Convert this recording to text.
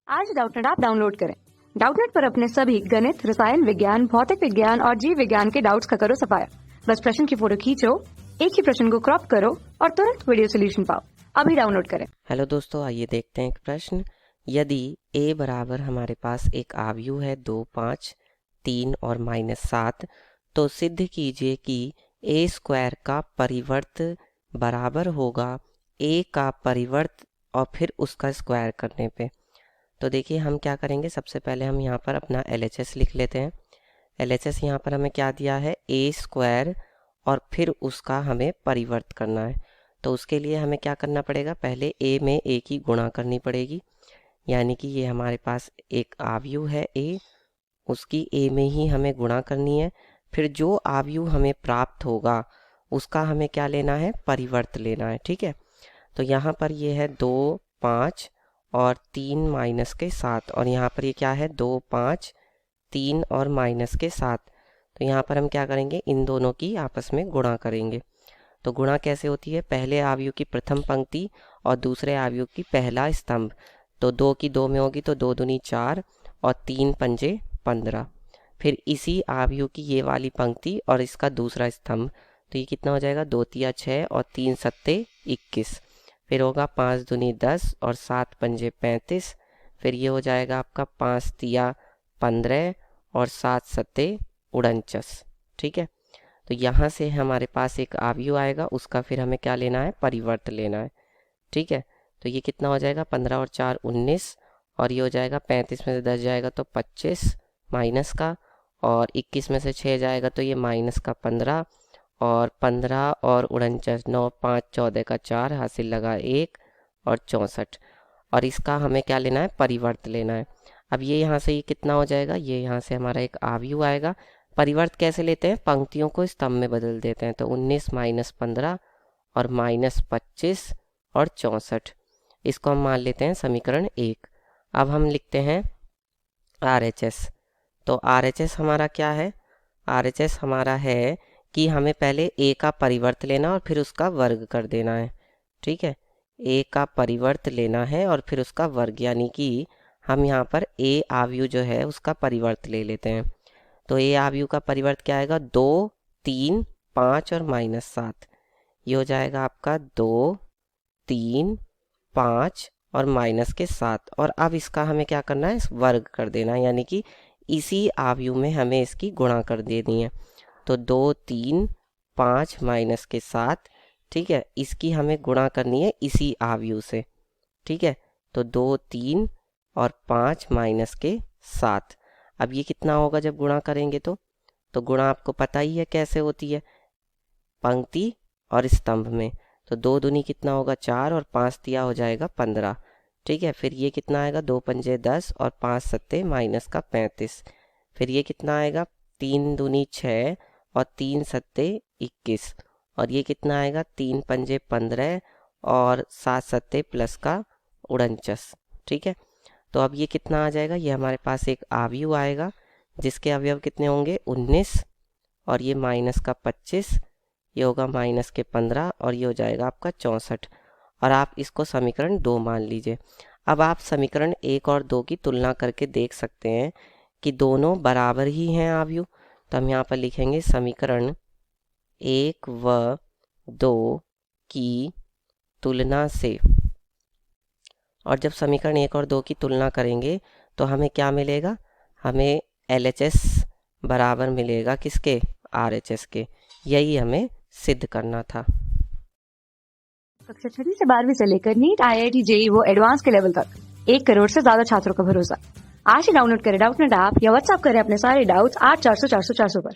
आज Doubtnut app download करें। Doubtnut पर अपने सभी गणित, रसायन विज्ञान, भौतिक विज्ञान और जीव विज्ञान के डाउट्स का करो सफाया। बस प्रश्न की फोटो खींचो, एक ही प्रश्न को क्रॉप करो और तुरंत वीडियो सोल्यूशन पाओ। अभी डाउनलोड करें। हेलो दोस्तों, आइए देखते हैं एक प्रश्न। यदि a बराबर हमारे पास एक आव्यूह है 2, 5, 3 और -7, तो सिद्ध कीजिए कि a स्क्वायर का परिवर्त बराबर होगा a का परिवर्त और फिर उसका स्क्वायर करने पे। तो देखिए हम क्या करेंगे, सबसे पहले हम यहाँ पर अपना LHS लिख लेते हैं। LHS यहाँ पर हमें क्या दिया है, a स्क्वायर और फिर उसका हमें परिवर्त करना है। तो उसके लिए हमें क्या करना पड़ेगा, पहले a में a की गुणा करनी पड़ेगी। यानी कि ये हमारे पास एक आव्यूह है a, उसकी a में ही हमें गुणा करनी है। फिर जो आव्यूह हमें प्राप्त होगा उसका हमें क्या लेना है, परिवर्त लेना है। ठीक है, तो यहाँ पर ये है 2, 5 और 3 माइनस के 7, और यहाँ पर ये क्या है 2, 5, 3 और माइनस के 7। तो यहाँ पर हम क्या करेंगे, इन दोनों की आपस में गुणा करेंगे। तो गुणा कैसे होती है, पहले आव्यूह की प्रथम पंक्ति और दूसरे आव्यूह की पहला स्तंभ। तो 2 की 2 में होगी तो 2 दूनी 4 और 3 पंजे 15। फिर इसी आव्यूह की ये वाली पंक्ति और इसका दूसरा स्तंभ, तो ये कितना हो जाएगा, 2 तिया 6 और 3 सत्ते 21। फिर होगा 5 दूनी 10 और 7 पंजे 35। फिर ये हो जाएगा आपका 5 तिया 15 और 7 सत्ते 49। ठीक है, तो यहाँ से हमारे पास एक आव्यूह आएगा, उसका फिर हमें क्या लेना है, परिवर्त लेना है। ठीक है, तो ये कितना हो जाएगा, 15 और 4 19, और ये हो जाएगा 35 में से 10 जाएगा तो 25 माइनस का, और 21 में से 6 जाएगा तो ये माइनस का 15, और 15 और 49 9 5 14 का 4 हासिल लगा 1 और 64। और इसका हमें क्या लेना है, परिवर्त लेना है। अब ये यहाँ से ये कितना हो जाएगा, ये यहाँ से हमारा एक आव्यूह आएगा। परिवर्त कैसे लेते हैं, पंक्तियों को स्तंभ में बदल देते हैं। तो 19 माइनस 15 और माइनस 25 और 64, इसको हम मान लेते हैं समीकरण 1। अब हम लिखते हैं RHS। तो RHS हमारा क्या है, RHS हमारा है कि हमें पहले a का परिवर्त लेना और फिर उसका वर्ग कर देना है। ठीक है, a का परिवर्त लेना है और फिर उसका वर्ग, यानी कि हम यहाँ पर a आव्यूह जो है उसका परिवर्त ले लेते हैं। तो a आव्यूह का परिवर्त क्या आएगा, 2, 3, 5 और -7। ये हो जाएगा आपका 2, 3, 5 और माइनस के 7। और अब इसका हमें क्या करना है, वर्ग कर देना है, यानी कि इसी आव्यूह में हमें इसकी गुणा कर देनी है। तो 2, 3, 5 माइनस के 7, ठीक है, इसकी हमें गुणा करनी है इसी आव्यूह से। ठीक है, तो 2, 3 और 5 माइनस के 7। अब ये कितना होगा जब गुणा करेंगे, तो गुणा आपको पता ही है कैसे होती है, पंक्ति और स्तंभ में। तो 2 दूनी कितना होगा 4 और 5 तिया हो जाएगा 15। ठीक है, फिर ये कितना आएगा, 2 पंजे 10 और 5 सत्ते माइनस का 35। फिर ये कितना आएगा, 3 दूनी 6 और 3 सत्ते 21, और ये कितना आएगा, 3 पंजे 15 और 7 सत्ते प्लस का 49। ठीक है, तो अब ये कितना आ जाएगा, ये हमारे पास एक आव्यूह आएगा जिसके अवयव कितने होंगे 19, और ये माइनस का 25, ये होगा माइनस के 15 और ये हो जाएगा आपका 64। और आप इसको समीकरण 2 मान लीजिए। अब आप समीकरण 1 और 2 की तुलना करके देख सकते हैं कि दोनों बराबर ही हैं आव्यूह। तो हम यहाँ पर लिखेंगे समीकरण 1 व 2 की तुलना से। और जब समीकरण 1 और 2 की तुलना करेंगे तो हमें क्या मिलेगा, हमें LHS बराबर मिलेगा किसके, RHS के। यही हमें सिद्ध करना था। कक्षा 6 से 12वीं से लेकर नीट, IIT, JEE वो एडवांस के लेवल तक 1 करोड़ से ज्यादा छात्रों का भरोसा। आज ही डाउनलोड करें डाउटनेट ऐप या व्हाट्सएप करें अपने सारे डाउट्स 8400 400 400 पर।